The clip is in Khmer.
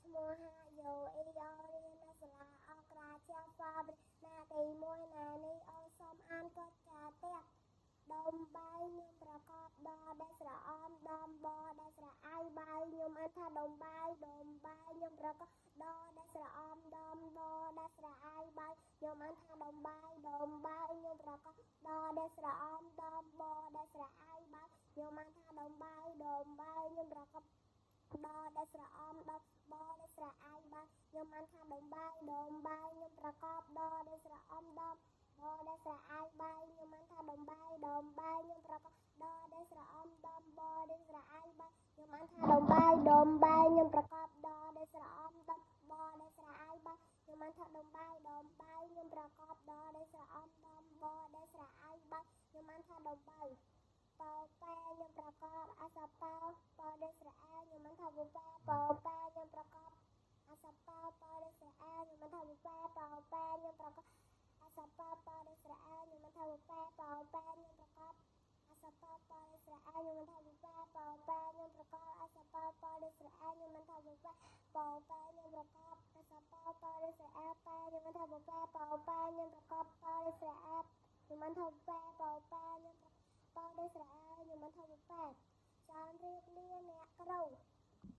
ឈ្មោះហាយោអ៊ីអូរៀននៅសាលាអក្រាជាហ្វាបណាទី1ណានេះអូសូមអានកត់ចាទៀតដុំបាយខ្ញុំប្រកបដល់ដែលស្រអមដំបដែលស្រអាយបាយខ្ញុំអានថាដុំបាយខ្ញុំប្រកបដល់ដែលស្រអមដំបដែលស្រអាយបាយខ្ញុំអានថាដុំបាយខ្ញុំប្រកបដល់ដែលស្រអមដំបដែលស្រអាយបាយខ្ញុំអានថាដុំបាយខ្ញុំប្រកបដល់ដែលស្រអមដំបដែលស្រអាយបាយខ្ញុំអានថាដុំបាយខ្ញុំប្រកបដល់ដែលស្រអមដំបដែលស្រអាយបាយខ្ញុំអានថាដុំបាយខ្ញុំប្រកបដល់ដែលស្រអមដំបដែលស្រអាយបាយខ្ញុំអានថាដុំបាយខ្ញុំប្រកបដល់ដែលស្រអមដំបដែលស្រអាយបាយខ្ញុំអានថាដុំបាយខ្ញុំប្រកបដល់ដែលស្រអមដំបដែលស្រអាយបាយខ្ញុំអានថាដុំបាយប៉ោប៉ែខ្ញុំប្រកបអសប៉ោដែលស្រអាយខ្ញុំអានថាប៉ោប៉ែខ្ញុំប្រកបអសប៉ោដែលស្រអាយខ្ញុំអានថាប៉ោប៉ែខ្ញុំប្រកបអសប៉ោដែលស្រអាយខ្ញុំអានថាប៉ោប៉ែខ្ញុំប្រកបអសប៉ោដែលស្រអាយខ្ញុំអានថាប៉ោប៉ែខ្ញុំប្រកបអសប៉ោដែលស្រអាយខ្ញុំអានថាប៉ោប៉ែខ្ញុំប្រកបអសប៉ោដែលស្រអាយប៉ែខ្ញុំអានថាប៉ោប៉ែខ្ញុំប្រកបដែលស្រអាយខ្ញុំអានថាប៉ោប៉ែខ្ញុំប្រកបដែលស្រអាយខ្ញុំអានថាប៉ែចង់រៀបលាអ្នកគ្រូ